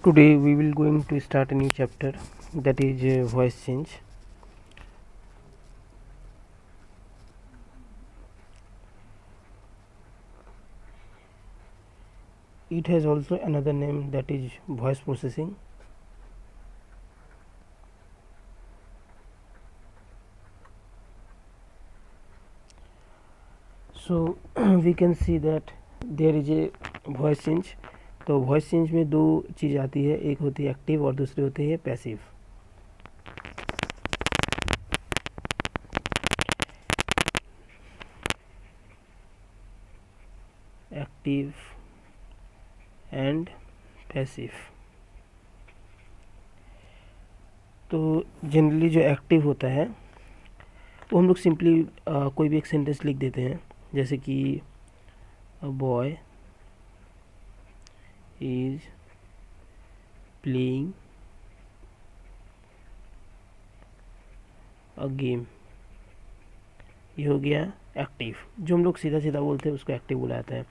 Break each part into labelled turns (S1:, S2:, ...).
S1: Today we will going to start a new chapter, that is voice change. It has also another name, that is voice processing. So we can see that there is a voice change. तो voice change में दो चीज़ आती है, एक होती है active और दूसरी होती है पैसिव. Active and passive. तो जनरली जो एक्टिव होता है वो हम लोग सिंपली कोई भी एक सेंटेंस लिख देते हैं, जैसे कि a boy is playing a game. ये हो गया एक्टिव. जो हम लोग सीधा सीधा बोलते हैं उसको एक्टिव बोला जाता है.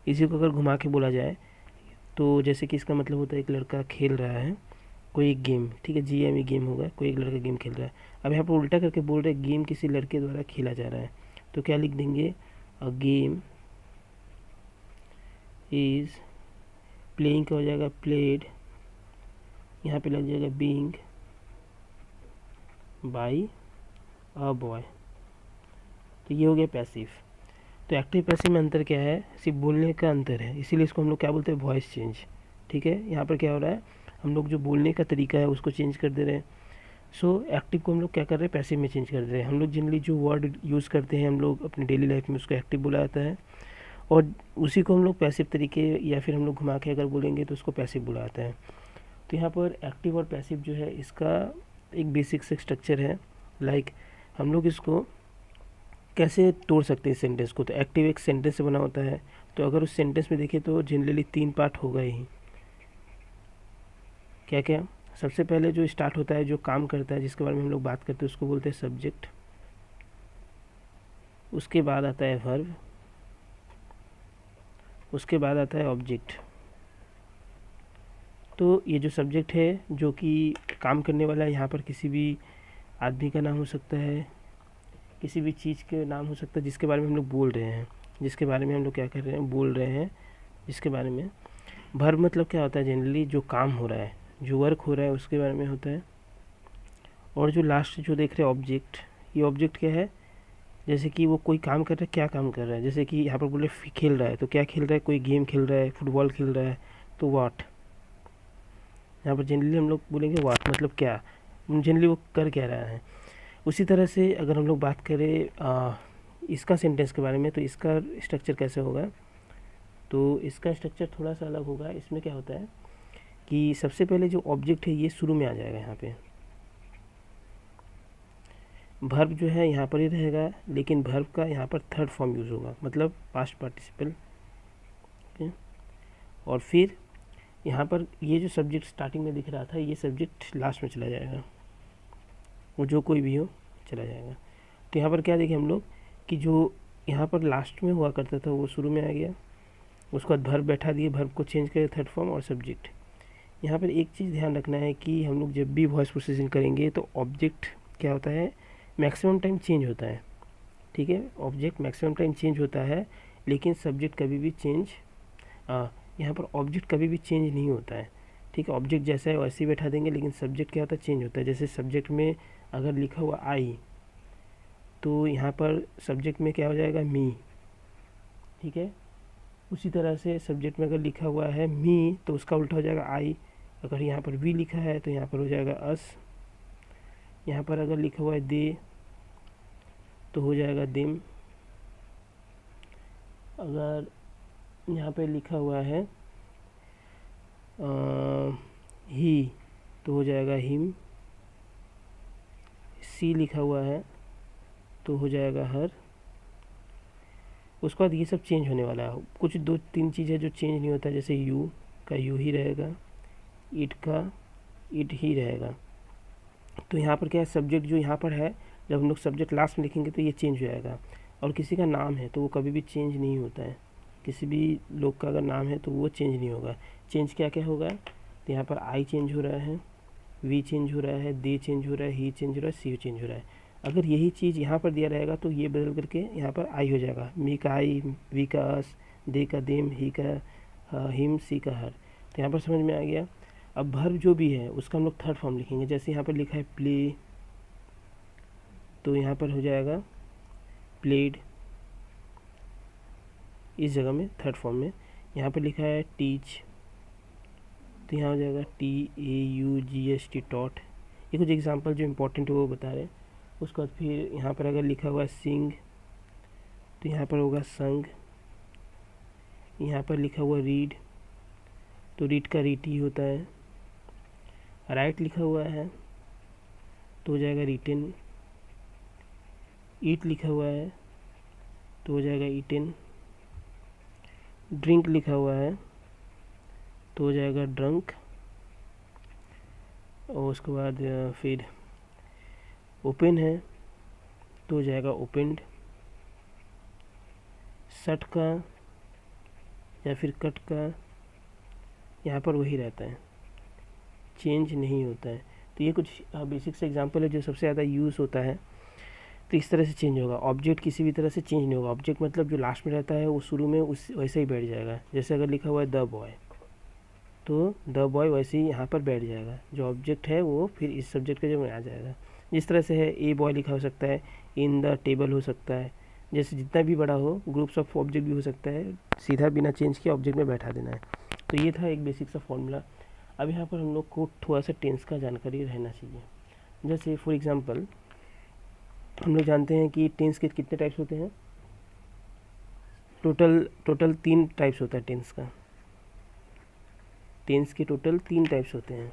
S1: इसी को अगर घुमा के बोला जाए तो जैसे कि इसका मतलब होता है एक लड़का खेल रहा है कोई एक गेम, ठीक है, GME गेम होगा, कोई एक लड़का गेम खेल रहा है. अब यहाँ पर उल्टा करके बोल रहे हैं गेम किसी लड़के द्वारा खेला जा रहा है, तो क्या लिख देंगे, अ गेम इज प्लेइंग का हो जाएगा प्लेड, यहाँ पे लग जाएगा बीइंग बाय अ बॉय. तो ये हो गया पैसिव. तो एक्टिव पैसिव में अंतर क्या है, सिर्फ बोलने का अंतर है, इसीलिए इसको हम लोग क्या बोलते हैं, वॉइस चेंज. ठीक है, यहाँ पर क्या हो रहा है, हम लोग जो बोलने का तरीका है उसको चेंज कर दे रहे हैं. सो एक्टिव को हम लोग क्या कर रहे हैं, पैसिव में चेंज कर दे रहे हैं. हम लोग जनरली जो वर्ड यूज़ करते हैं हम लोग अपनी डेली लाइफ में उसको एक्टिव बोला जाता है, और उसी को हम लोग पैसिव तरीके या फिर हम लोग घुमा के अगर बोलेंगे तो उसको पैसिव बोला जाता है. तो यहाँ पर एक्टिव और पैसिव जो है इसका एक बेसिक से स्ट्रक्चर है. लाइक हम लोग इसको कैसे तोड़ सकते हैं इस सेंटेंस को. तो एक्टिव एक सेंटेंस से बना होता है, तो अगर उस सेंटेंस में देखें तो जनरली 3 पार्ट होगा ही. क्या क्या, सबसे पहले जो स्टार्ट होता है, जो काम करता है, जिसके बारे में हम लोग बात करते हैं उसको बोलते हैं सब्जेक्ट. उसके बाद आता है वर्ब, उसके बाद आता है ऑब्जेक्ट. तो ये जो सब्जेक्ट है जो कि काम करने वाला है, यहाँ पर किसी भी आदमी का नाम हो सकता है, किसी भी चीज़ के नाम हो सकता है जिसके बारे में हम लोग बोल रहे हैं, जिसके बारे में हम लोग क्या कर रहे हैं, बोल रहे हैं, जिसके बारे में. वर्ब मतलब क्या होता है, जनरली जो काम हो रहा है, जो वर्क हो रहा है उसके बारे में होता है. और जो लास्ट जो देख रहे हैं ऑब्जेक्ट, ये ऑब्जेक्ट क्या है, जैसे कि वो कोई काम कर रहा है, क्या काम कर रहा है. जैसे कि यहाँ पर बोले खेल रहा है, तो क्या खेल रहा है, कोई गेम खेल रहा है, फुटबॉल खेल रहा है, तो वाट. यहाँ पर जनरली हम लोग बोलेंगे वाट मतलब क्या, जनरली वो कर क्या रहा है. उसी तरह से अगर हम लोग बात करें इसका सेंटेंस के बारे में, तो इसका स्ट्रक्चर कैसे होगा, तो इसका स्ट्रक्चर थोड़ा सा अलग होगा. इसमें क्या होता है कि सबसे पहले जो ऑब्जेक्ट है ये शुरू में आ जाएगा. यहाँ पे वर्ब जो है यहाँ पर ही रहेगा, लेकिन वर्ब का यहाँ पर थर्ड फॉर्म यूज़ होगा, मतलब पास्ट पार्टिसिपल. और फिर यहाँ पर ये जो सब्जेक्ट स्टार्टिंग में दिख रहा था, ये सब्जेक्ट लास्ट में चला जाएगा, वो जो कोई भी हो चला जाएगा. तो यहाँ पर क्या देखें हम लोग कि जो यहाँ पर लास्ट में हुआ करता था वो शुरू में आ गया, उसके बाद वर्ब बैठा दिए, वर्ब को चेंज करें थर्ड फॉर्म और सब्जेक्ट. यहाँ पर एक चीज़ ध्यान रखना है कि हम लोग जब भी वॉइस प्रोसेसिंग करेंगे तो ऑब्जेक्ट क्या होता है, मैक्सिमम टाइम चेंज होता है. ठीक है, ऑब्जेक्ट मैक्सिमम टाइम चेंज होता है, लेकिन सब्जेक्ट कभी भी चेंज, यहाँ पर ऑब्जेक्ट कभी भी चेंज नहीं होता है. ठीक है, ऑब्जेक्ट जैसा है वैसे ही बैठा देंगे, लेकिन सब्जेक्ट क्या होता है, चेंज होता है. जैसे सब्जेक्ट में अगर लिखा हुआ आई, तो यहाँ पर सब्जेक्ट में क्या हो जाएगा, मी. ठीक है, उसी तरह से सब्जेक्ट में अगर लिखा हुआ है मी, तो उसका उल्टा हो जाएगा आई. अगर यहाँ पर वी लिखा है तो यहाँ पर हो जाएगा अस. यहाँ पर अगर लिखा हुआ है दे, तो हो जाएगा दिम. अगर यहाँ पे लिखा हुआ है ही, तो हो जाएगा हिम. सी लिखा हुआ है तो हो जाएगा हर. उसके बाद ये सब चेंज होने वाला है. कुछ 2-3 चीज़ें जो चेंज नहीं होता है, जैसे यू का यू ही रहेगा, इट का इट ही रहेगा. तो यहाँ पर क्या है, सब्जेक्ट जो यहाँ पर है, जब हम लोग सब्जेक्ट लास्ट में लिखेंगे तो ये चेंज हो जाएगा. और किसी का नाम है तो वो कभी भी चेंज नहीं होता है. किसी भी लोग का अगर नाम है तो वो चेंज नहीं होगा. चेंज क्या क्या होगा, तो यहाँ पर आई चेंज हो रहा है, वी चेंज हो रहा है, दे चेंज हो रहा है, ही चेंज हो रहा है, सी चेंज हो रहा है। अगर यही चीज़ यहाँ पर दिया रहेगा तो ये बदल करके यहाँ पर आई हो जाएगा, मी का आई, वी का अस, दे का देम, ही का हिम, सी का हर। तो यहाँ पर समझ में आ गया। अब वर्ब जो भी है उसका हम लोग थर्ड फॉर्म लिखेंगे। जैसे यहाँ पर लिखा है प्ले, तो यहाँ पर हो जाएगा प्लेड, इस जगह में थर्ड फॉर्म में। यहाँ पर लिखा है टीच, तो यहाँ हो जाएगा TAUGST, टॉट। ये कुछ एग्जांपल जो इम्पोर्टेंट है वो बता रहे हैं। उसके बाद फिर यहाँ पर अगर लिखा हुआ है सिंग, तो यहाँ पर होगा संग। यहाँ पर लिखा हुआ रीड, तो रीड का रीट ही होता है। राइट लिखा हुआ है तो हो जाएगा रिटन। ईट लिखा हुआ है तो हो जाएगा ईटन। ड्रिंक लिखा हुआ है तो हो जाएगा ड्रंक। और उसके बाद फिर ओपन है तो हो जाएगा ओपेंड। शट का या फिर कट का यहाँ पर वही रहता है, चेंज नहीं होता है। तो ये कुछ बेसिक से एग्जांपल है जो सबसे ज़्यादा यूज़ होता है। तो इस तरह से चेंज होगा। ऑब्जेक्ट किसी भी तरह से चेंज नहीं होगा। ऑब्जेक्ट मतलब जो लास्ट में रहता है वो शुरू में उस वैसे ही बैठ जाएगा। जैसे अगर लिखा हुआ है द बॉय, तो द बॉय वैसे ही यहाँ पर बैठ जाएगा। जो ऑब्जेक्ट है वो फिर इस सब्जेक्ट के जो में आ जाएगा। जिस तरह से है ए बॉय लिखा हो सकता है, इन द टेबल हो सकता है। जैसे जितना भी बड़ा हो, ग्रुप्स ऑफ ऑब्जेक्ट भी हो सकता है, सीधा बिना चेंज किए ऑब्जेक्ट में बैठा देना है। तो ये था एक बेसिक सा फॉर्मूला। अब यहाँ पर हम लोग को थोड़ा सा टेंस का जानकारी रहना चाहिए। जैसे फॉर एग्जांपल हम लोग जानते हैं कि टेंस के कितने टाइप्स होते हैं। टोटल 3 टाइप्स होता है टेंस का। टेंस के टोटल 3 टाइप्स होते हैं।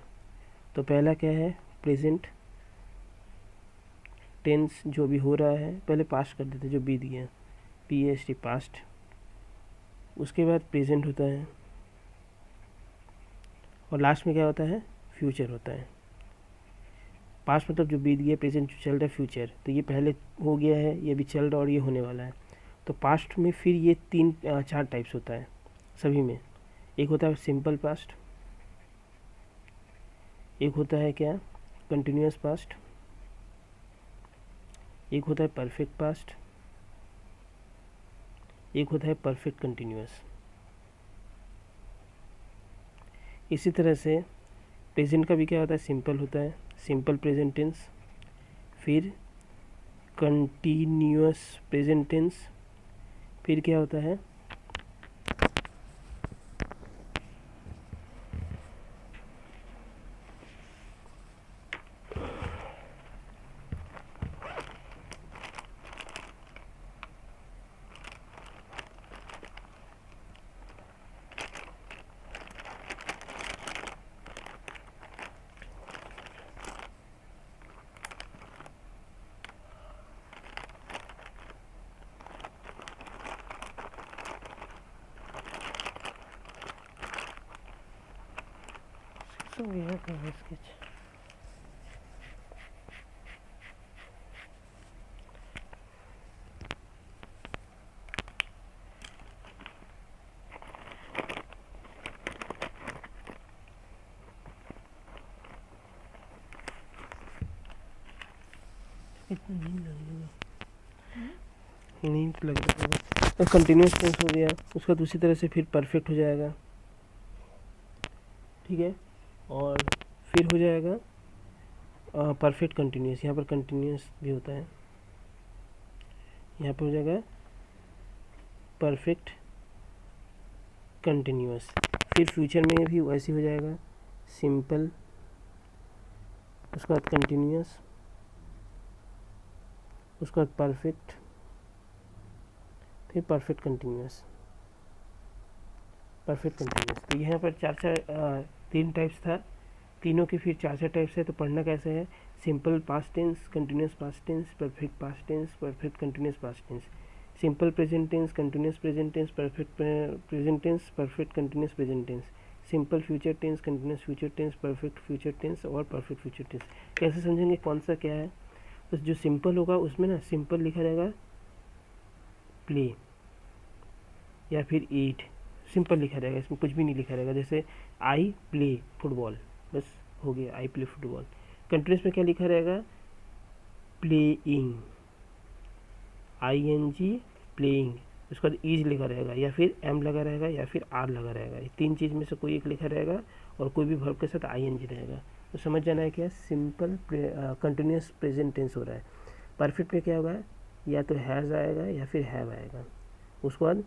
S1: तो पहला क्या है, प्रेजेंट टेंस, जो भी हो रहा है। पहले पास्ट कर देते, जो बीत गया, PAST पास्ट। उसके बाद प्रेजेंट होता है और लास्ट में क्या होता है, फ्यूचर होता है। पास्ट मतलब जो बीत गया, प्रेजेंट जो चल रहा है, फ्यूचर तो ये पहले हो गया है, ये भी चल रहा है और ये होने वाला है। तो पास्ट में फिर ये 4 टाइप्स होता है सभी में। एक होता है सिंपल पास्ट, एक होता है क्या, कंटिन्यूअस पास्ट, एक होता है परफेक्ट पास्ट, एक होता है परफेक्ट कंटिन्यूअस। इसी तरह से प्रेजेंट का भी क्या होता है, सिंपल होता है, सिंपल प्रेजेंट टेंस, फिर कंटिन्यूअस प्रेजेंट टेंस, फिर क्या होता है स्केच। इतना नींद लग रहा है। तो कंटिन्यूस टेंस हो गया, उसका दूसरी तरह से फिर परफेक्ट हो जाएगा, ठीक है। और फिर हो जाएगा परफेक्ट कंटिन्यूस। यहाँ पर कंटिन्यूस भी होता है, यहाँ पर हो जाएगा परफेक्ट कंटिन्यूस। फिर फ्यूचर में भी वैसे हो जाएगा, सिंपल, उसके बाद कंटिन्यूस, उसके बाद परफेक्ट, फिर परफेक्ट कंटिन्यूस, परफेक्ट कंटिन्यूस। तो यहाँ पर 3 टाइप्स था, तीनों के फिर 4 टाइप्स है। तो पढ़ना कैसे है, simple past tense, continuous past tense, perfect past tense, perfect continuous past tense, simple present tense, continuous present tense, perfect present tense, perfect continuous present tense, simple future tense, continuous future tense, perfect future tense और perfect future tense. कैसे समझेंगे कौन सा क्या है। तो जो simple होगा उसमें ना सिंपल लिखा रहेगा प्ले या फिर ईट, सिंपल लिखा रहेगा, इसमें कुछ भी नहीं लिखा रहेगा। जैसे आई प्ले फुटबॉल, बस हो गया आई प्ले फुटबॉल। कंटिन्यूस में क्या लिखा रहेगा, प्लेइंग, ING प्लेइंग, उसके बाद ईज लिखा रहेगा या फिर एम लगा रहेगा या फिर आर लगा रहेगा। ये तीन चीज़ में से कोई एक लिखा रहेगा और कोई भी वर्ब के साथ ING रहेगा। तो समझ जाना है क्या, सिंपल कंटिन्यूस प्रेजेंट टेंस हो रहा है। परफेक्ट में क्या होगा, या तो हैज़ आएगा या फिर हैव आएगा, उसके बाद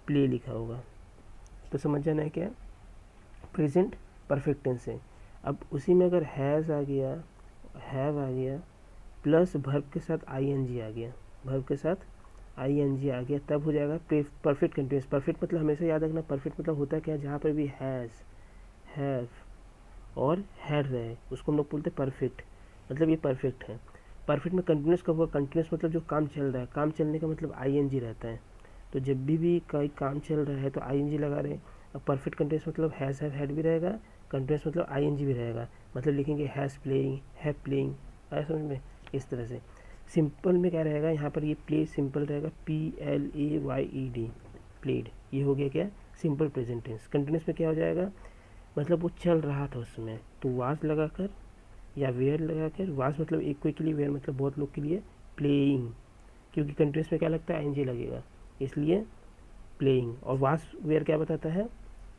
S1: प्ले लिखा होगा। तो समझ जाना है क्या, प्रेजेंट परफेक्ट टेंस है। अब उसी में अगर हैज़ आ गया, हैव आ गया, प्लस वर्ब के साथ ING आ गया, वर्ब के साथ ING आ गया, तब हो जाएगा परफेक्ट कंटिन्यूस। परफेक्ट मतलब हमेशा याद रखना, परफेक्ट मतलब होता है क्या, जहाँ पर भी हैज़, हैव और हैड रहे उसको हम लोग बोलते हैं परफेक्ट, मतलब ये परफेक्ट है। परफेक्ट में कंटिन्यूस कब होगा, कंटिन्यूस मतलब जो काम चल रहा है, काम चलने का मतलब ING रहता है। तो जब भी कोई काम चल रहा है तो ING लगा रहे। अब परफेक्ट कंटिन्यूस मतलब हैज़ हैव हैड भी रहेगा, कंटिन्यूस मतलब ING भी रहेगा, मतलब लिखेंगे हैज़ प्लेइंग, हैव प्लेइंग, आया समझ में। इस तरह से सिंपल में क्या रहेगा, यहाँ पर ये प्ले सिंपल रहेगा, PLAYED प्लेड, ये हो गया क्या, सिंपल प्रेजेंट टेंस। कंटिन्यूस में क्या हो जाएगा, मतलब वो चल रहा था उसमें, तो वाज लगाकर या वेयर लगाकर, वाज मतलब एक कोई के लिए, वेयर मतलब बहुत लोग के लिए, प्लेइंग, क्योंकि कंटिन्यूस में क्या लगता है ING लगेगा, इसलिए प्लेइंग। और वाज वेयर क्या बताता है,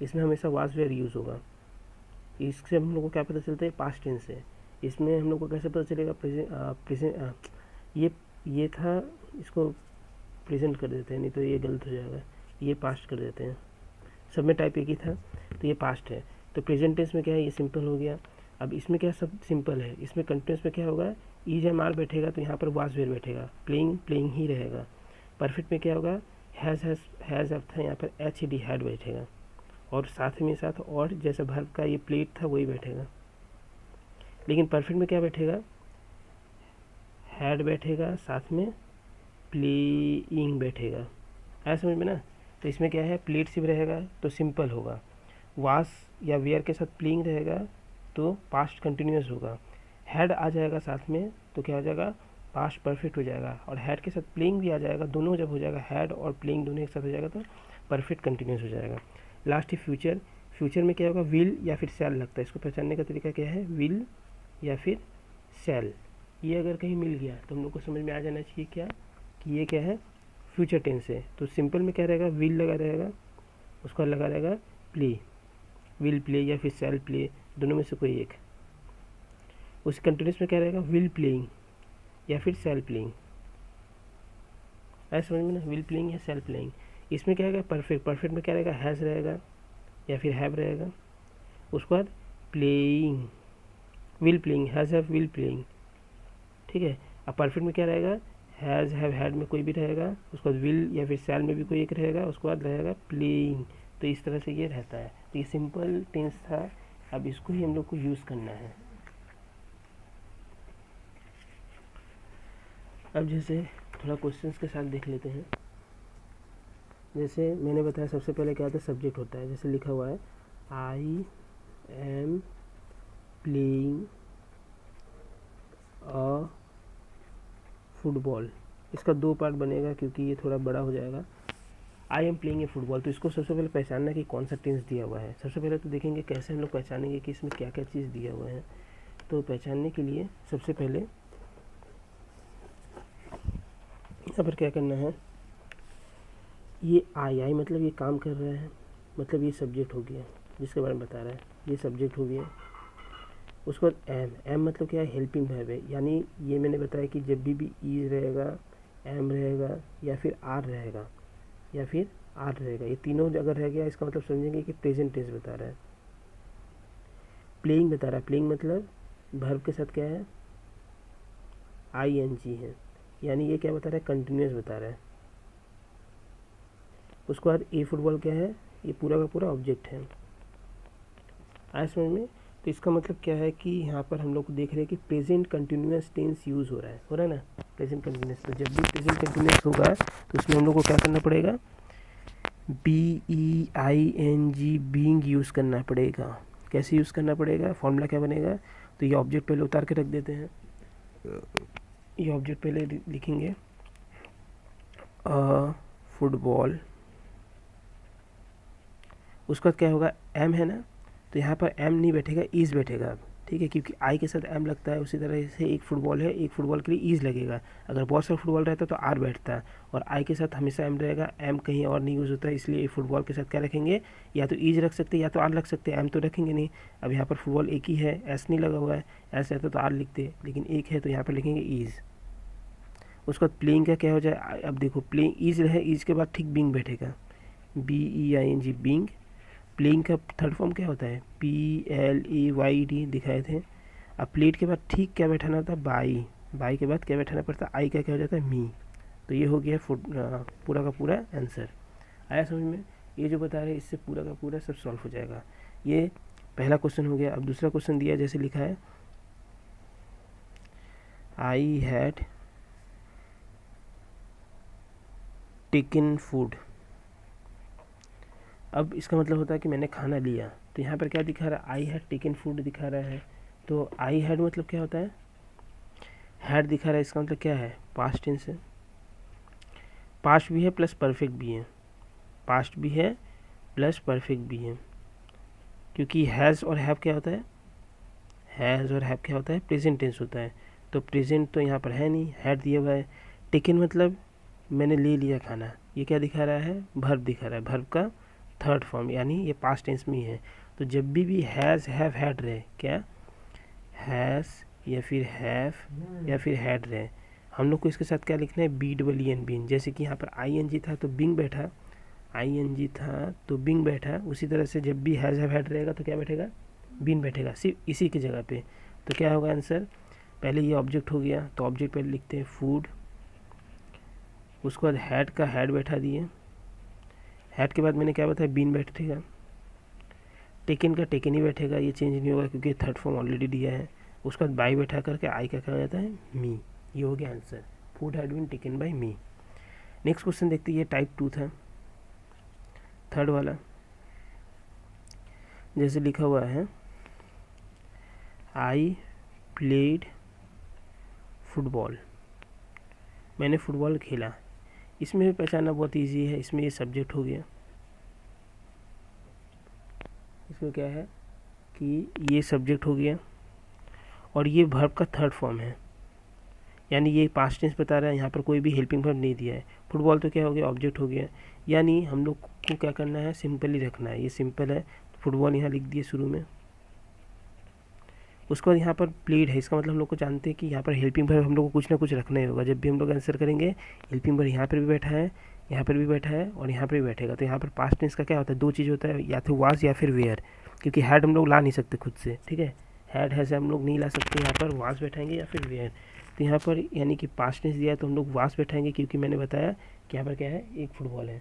S1: इसमें हमेशा वाज वेयर यूज़ होगा। इससे हम लोग को क्या पता चलता है, पास्ट टेंस है। इसमें हम लोग को कैसे पता चलेगा, प्रेजेंट ये था, इसको प्रेजेंट कर देते हैं, नहीं तो ये गलत हो जाएगा, ये पास्ट कर देते हैं, सब में टाइप एक ही था, तो ये पास्ट है। तो प्रेजेंट टेंस में क्या है, ये सिंपल हो गया। अब इसमें क्या सब सिंपल है, इसमें कंटिन्यूस में क्या होगा, ईज एम आर बैठेगा तो यहाँ पर वाज वेयर बैठेगा, प्लेइंग प्लेइंग ही रहेगा। परफेक्ट में क्या होगा, हैज़ अब था, यहाँ पर HED हैड बैठेगा, और साथ में साथ और जैसा वर्ब का ये प्लेट था वही बैठेगा। लेकिन परफेक्ट में क्या बैठेगा, हैड बैठेगा, साथ में प्लेइंग बैठेगा, आया समझ में ना। तो इसमें क्या है, प्लेट सिर्फ रहेगा तो सिंपल होगा, वास या वेयर के साथ प्लेइंग रहेगा तो पास्ट कंटिन्यूस होगा, हैड आ जाएगा साथ में तो क्या हो जाएगा, पास्ट परफेक्ट हो जाएगा, और हैड के साथ प्लेइंग भी आ जाएगा, दोनों जब हो जाएगा, हैड और प्लेइंग दोनों एक साथ हो जाएगा तो परफेक्ट कंटिन्यूस हो जाएगा। लास्ट है फ्यूचर। फ्यूचर में क्या होगा, विल या फिर शैल लगता है, इसको पहचानने का तरीका क्या है, विल या फिर शैल, ये अगर कहीं मिल गया तो हम लोग को समझ में आ जाना चाहिए क्या, कि ये क्या है, फ्यूचर टेंस है। तो सिंपल में क्या रहेगा, विल लगा रहेगा, उसका लगा रहेगा प्ले, विल प्ले या फिर शैल प्ले, दोनों में से कोई एक। उस कंटिन्यूस में क्या रहेगा, विल प्लेइंग या फिर शैल प्लेइंग, ऐसा समझ में ना, विल प्लेइंग या शैल प्लेइंग। इसमें क्या रहेगा, परफेक्ट, परफेक्ट में क्या रहेगा, हैज़ रहेगा या फिर हैव रहेगा, उसके बाद playing, will playing, has have will playing, ठीक है। अब परफेक्ट में क्या रहेगा, हैज़ हैव हैड में कोई भी रहेगा, उसके बाद विल या फिर शैल में भी कोई एक रहेगा, उसके बाद रहेगा प्लेइंग। तो इस तरह से ये रहता है। तो ये सिंपल टेंस था, अब इसको ही हम लोग को यूज़ करना है। अब जैसे थोड़ा क्वेश्चंस के साथ देख लेते हैं। जैसे मैंने बताया सबसे पहले क्या था, सब्जेक्ट होता है, जैसे लिखा हुआ है I am playing a football. इसका दो पार्ट बनेगा क्योंकि ये थोड़ा बड़ा हो जाएगा। I am playing a football, तो इसको सबसे पहले पहचानना कि कौन सा टेंस दिया हुआ है। सबसे पहले तो देखेंगे कैसे हम लोग पहचानेंगे कि इसमें क्या क्या चीज़ दिया हुआ है। तो पहचानने के लिए सबसे पहले यहाँ पर क्या करना है, ये आई मतलब ये काम कर रहा है, मतलब ये सब्जेक्ट हो गया जिसके बारे में बता रहा है, ये सब्जेक्ट हो गया। उसके बाद एम मतलब क्या है, हेल्पिंग वर्ब है, यानी ये मैंने बताया कि जब भी ईज रहेगा, एम रहेगा या फिर आर रहेगा या फिर आर रहेगा, ये तीनों अगर रह गया इसका मतलब समझेंगे कि प्रेजेंट टेंस बता रहा है। प्लेइंग बता रहा है, प्लेइंग मतलब वर्ब के साथ क्या है, ING है, यानी ये क्या बता रहा है, कंटिन्यूस बता रहा है। उसके बाद ए फुटबॉल क्या है, ये पूरा का पूरा ऑब्जेक्ट है, आया समझ में। तो इसका मतलब क्या है कि यहाँ पर हम लोग देख रहे हैं कि प्रेजेंट कंटिन्यूस टेंस यूज़ हो रहा है ना, प्रेजेंट कंटिन्यूस। तो जब भी प्रेजेंट कंटिन्यूस होगा तो उसमें हम लोग को क्या करना पड़ेगा, BEING बीइंग यूज़ करना पड़ेगा। कैसे यूज़ करना पड़ेगा, फॉर्मूला क्या बनेगा, तो ये ऑब्जेक्ट पहले उतार के रख देते हैं, ये ऑब्जेक्ट पहले लिखेंगे, फुटबॉल उसके बाद क्या होगा, एम है ना, तो यहाँ पर एम नहीं बैठेगा, ईज बैठेगा अब, ठीक है, क्योंकि आई के साथ एम लगता है। उसी तरह से एक फुटबॉल है, एक फुटबॉल के लिए ईज लगेगा। अगर बहुत सारा फुटबॉल रहता है तो आर बैठता है, और आई के साथ हमेशा एम रहेगा, एम कहीं और नहीं यूज़ होता है, इसलिए फुटबॉल के साथ क्या रखेंगे, या तो ईज रख सकते हैं या तो आर रख सकते हैं, एम तो रखेंगे नहीं। अब यहाँ पर फुटबॉल एक ही है, एस नहीं लगा हुआ है, एस रहता तो आर लिखते, लेकिन एक है तो यहाँ पर लिखेंगे ईज। उसके बाद प्लेइंग का क्या हो जाए, अब देखो प्लेइंग ईज है, ईज के बाद ठीक बिंग बैठेगा, BEING बिंग। प्लेइंग का थर्ड फॉर्म क्या होता है, PLAYD दिखाए थे। अब प्लेट के बाद ठीक क्या बैठाना होता है, बाई। बाई के बाद क्या बैठाना पड़ता है, आई का क्या हो जाता है, मी। तो ये हो गया पूरा का पूरा आंसर। आया समझ में? ये जो बता रहे हैं इससे पूरा का पूरा सब सॉल्व हो जाएगा। ये पहला क्वेश्चन हो गया। अब दूसरा क्वेश्चन दिया, जैसे लिखा है, आई हैड टेकन फूड। अब इसका मतलब होता है कि मैंने खाना लिया। तो यहाँ पर क्या दिखा रहा है, आई हैड टेकन फूड दिखा रहा है। तो आई हैड मतलब क्या होता है, हैड दिखा रहा है, इसका मतलब क्या है, पास्ट टेंस है। पास्ट भी है प्लस परफेक्ट भी है, पास्ट भी है प्लस परफेक्ट भी है। क्योंकि हैज़ और हैव क्या होता है, हैज़ और हैव क्या होता है, प्रेजेंट टेंस होता है। तो प्रेजेंट तो यहाँ पर है नहीं, हैड दिया हुआ है। टेकन मतलब मैंने ले लिया खाना, ये क्या दिखा रहा है, भर्ब दिखा रहा है, भर्ब का थर्ड फॉर्म, यानी ये पास्ट टेंस में ही है। तो जब भी हैज़ हैव हैड रहे, क्या हैज़ या फिर हैव या फिर हैड रहे, हम लोग को इसके साथ क्या लिखना है, BEEN बीन। जैसे कि यहाँ पर ING था तो बिंग बैठा, ING था तो बिंग बैठा। उसी तरह से जब भी हैज़ हैव हैड रहेगा तो क्या बैठेगा, बीन बैठेगा, सिर्फ इसी की जगह पे। तो क्या होगा आंसर, पहले ये ऑब्जेक्ट हो गया, तो ऑब्जेक्ट पहले लिखते हैं फूड। उसके बाद हैड का हैड बैठा दिए, हैड के बाद मैंने क्या बताया, बीन बैठेगा। टेकन का टेकन ही बैठेगा, ये चेंज नहीं होगा क्योंकि थर्ड फॉर्म ऑलरेडी दिया है। उसके बाद बाई बैठा करके आई का क्या हो जाता है, मी। ये हो गया answer, food had been taken by me. Next question देखते हैं, ये टाइप 2 था, थर्ड वाला। जैसे लिखा हुआ है, आई प्लेड फुटबॉल, मैंने फुटबॉल खेला। इसमें भी पहचानना बहुत इजी है, इसमें ये सब्जेक्ट हो गया, इसमें क्या है कि ये सब्जेक्ट हो गया और ये वर्ब का थर्ड फॉर्म है, यानी ये पास्ट टेंस बता रहा है, यहाँ पर कोई भी हेल्पिंग वर्ब नहीं दिया है। फुटबॉल तो क्या हो गया, ऑब्जेक्ट हो गया। यानी हम लोग को क्या करना है, सिंपल ही रखना है, ये सिंपल है। फुटबॉल यहाँ लिख दिए शुरू में। उसके बाद यहाँ पर प्लेड है, इसका मतलब हम लोग को जानते हैं कि यहाँ पर हेल्पिंग वर्ब हम लोग को कुछ ना कुछ रखना ही होगा। जब भी हम लोग आंसर करेंगे, हेल्पिंग वर्ब यहाँ पर भी बैठा है, यहाँ पर भी बैठा है और यहाँ पर भी बैठेगा। तो यहाँ पर पास्ट टेंस का क्या होता है, दो चीज़ होता है, या तो वाज या फिर वेयर। क्योंकि हैड हम लोग ला नहीं सकते खुद से, ठीक है, हैड है से हम लोग नहीं ला सकते, यहाँ पर वाज बैठाएंगे या फिर वेयर। तो यहाँ पर यानी कि पास्ट टेंस दिया है तो हम लोग वाज बैठाएंगे, क्योंकि मैंने बताया कि यहाँ पर क्या है, एक फुटबॉल है,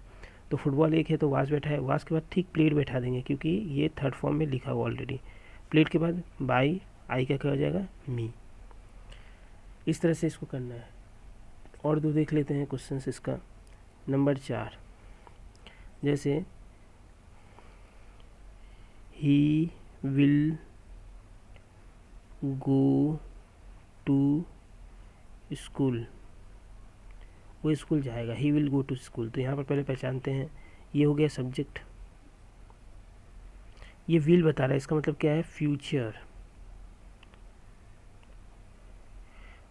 S1: तो फुटबॉल एक है तो वाज बैठा है। वाज के बाद ठीक प्लेड बैठा देंगे, क्योंकि ये थर्ड फॉर्म में लिखा हुआ ऑलरेडी। प्लेड के बाद बाई, आई का क्या हो जाएगा, मी। इस तरह से इसको करना है। और दो देख लेते हैं क्वेश्चन इसका। नंबर 4, जैसे ही विल गो टू स्कूल, वो स्कूल जाएगा, he will go to school. तो यहाँ पर पहले पहचानते हैं, ये हो गया सब्जेक्ट, ये विल बता रहा है, इसका मतलब क्या है, फ्यूचर।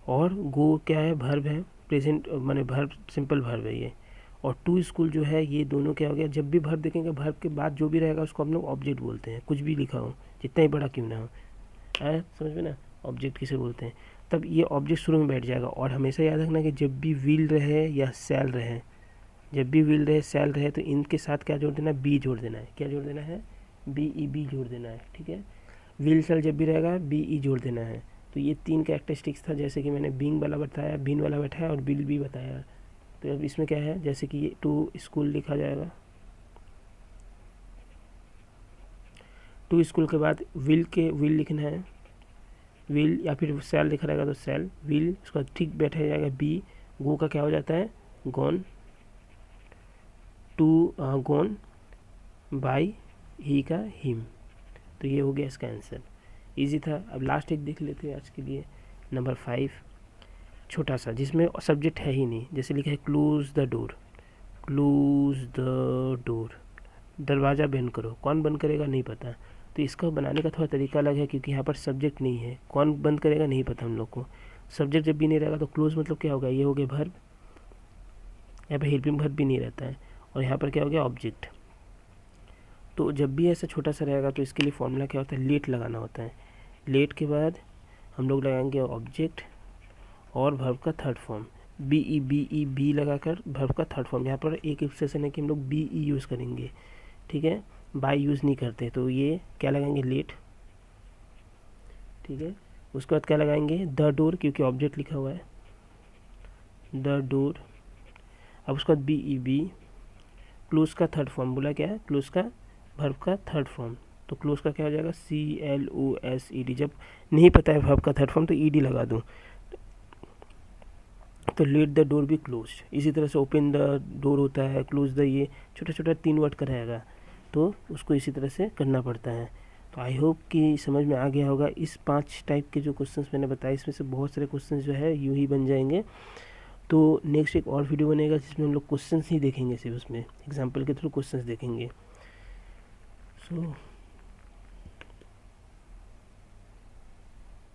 S1: और गो क्या है, वर्ब है, प्रेजेंट माने वर्ब, सिंपल वर्ब है ये। और टू स्कूल जो है, ये दोनों क्या हो गया, जब भी वर्ब देखेंगे, वर्ब के बाद जो भी रहेगा उसको हम लोग ऑब्जेक्ट बोलते हैं, कुछ भी लिखा हो, जितना ही बड़ा क्यों ना हो, है समझ में ना, ऑब्जेक्ट किसे बोलते हैं। तब ये ऑब्जेक्ट शुरू में बैठ जाएगा। और हमेशा याद रखना कि जब भी विल रहे या सेल रहे, जब भी विल रहे सेल रहे, तो इनके साथ क्या जोड़ देना है, बी जोड़ देना है। क्या जोड़ देना है, BEB जोड़ देना है, ठीक है। विल सेल जब भी रहेगा, BE जोड़ देना है। तो ये 3 कैरेक्टरिस्टिक्स था, जैसे कि मैंने बीइंग वाला बताया, बीन वाला बैठाया और विल भी बताया। तो अब इसमें क्या है, जैसे कि ये टू स्कूल लिखा जाएगा, टू स्कूल के बाद विल के विल लिखना है, विल या फिर सेल लिखा रहेगा तो सेल, विल, उसका ठीक बैठा जाएगा बी। गो का क्या हो जाता है, गॉन, टू गॉन, बाई, ही का हिम। तो ये हो गया इसका आंसर, इजी था। अब लास्ट एक देख लेते हैं आज के लिए, नंबर 5, छोटा सा, जिसमें सब्जेक्ट है ही नहीं। जैसे लिखा है close the door, close the door, दरवाज़ा बंद करो, कौन बंद करेगा नहीं पता। तो इसका बनाने का थोड़ा तरीका अलग है, क्योंकि यहाँ पर सब्जेक्ट नहीं है, कौन बंद करेगा नहीं पता हम लोग को। सब्जेक्ट जब भी नहीं रहेगा तो क्लोज मतलब क्या होगा, ये हो गया वर्ब, यहाँ पर हेल्पिंग वर्ब भी नहीं रहता है, और यहाँ पर क्या हो गया ऑब्जेक्ट। तो जब भी ऐसा छोटा सा रहेगा तो इसके लिए फॉर्मूला क्या होता है, लेट लगाना होता है। लेट के बाद हम लोग लगाएंगे ऑब्जेक्ट और वर्ब का थर्ड फॉर्म, बी लगाकर वर्ब का थर्ड फॉर्म। यहाँ पर एक एक्सेप्शन है कि हम लोग बी ई यूज़ करेंगे, ठीक है, बाय यूज़ नहीं करते। तो ये क्या लगाएंगे, लेट, ठीक है। उसके बाद क्या लगाएंगे, द डोर, क्योंकि ऑब्जेक्ट लिखा हुआ है, द डोर। अब उसके बाद बी क्लोज का थर्ड फॉर्म, बोला क्या है, क्लोज का वर्ब का थर्ड फॉर्म। तो क्लोज का क्या हो जाएगा, CLOSED। जब नहीं पता है वर्ब का थर्ड फॉर्म तो ED लगा दूँ, तो let the door be close. इसी तरह से ओपन द डोर होता है, क्लोज द, ये छोटा छोटा 3 वर्ड का रहेगा, तो उसको इसी तरह से करना पड़ता है। तो आई होप कि समझ में आ गया होगा। इस 5 टाइप के जो क्वेश्चंस मैंने बताए, इसमें से बहुत सारे क्वेश्चंस जो है यूँ ही बन जाएंगे। तो नेक्स्ट एक और वीडियो बनेगा जिसमें हम लोग क्वेश्चंस ही देखेंगे, सिर्फ उसमें एग्जाम्पल के थ्रू क्वेश्चंस देखेंगे। सो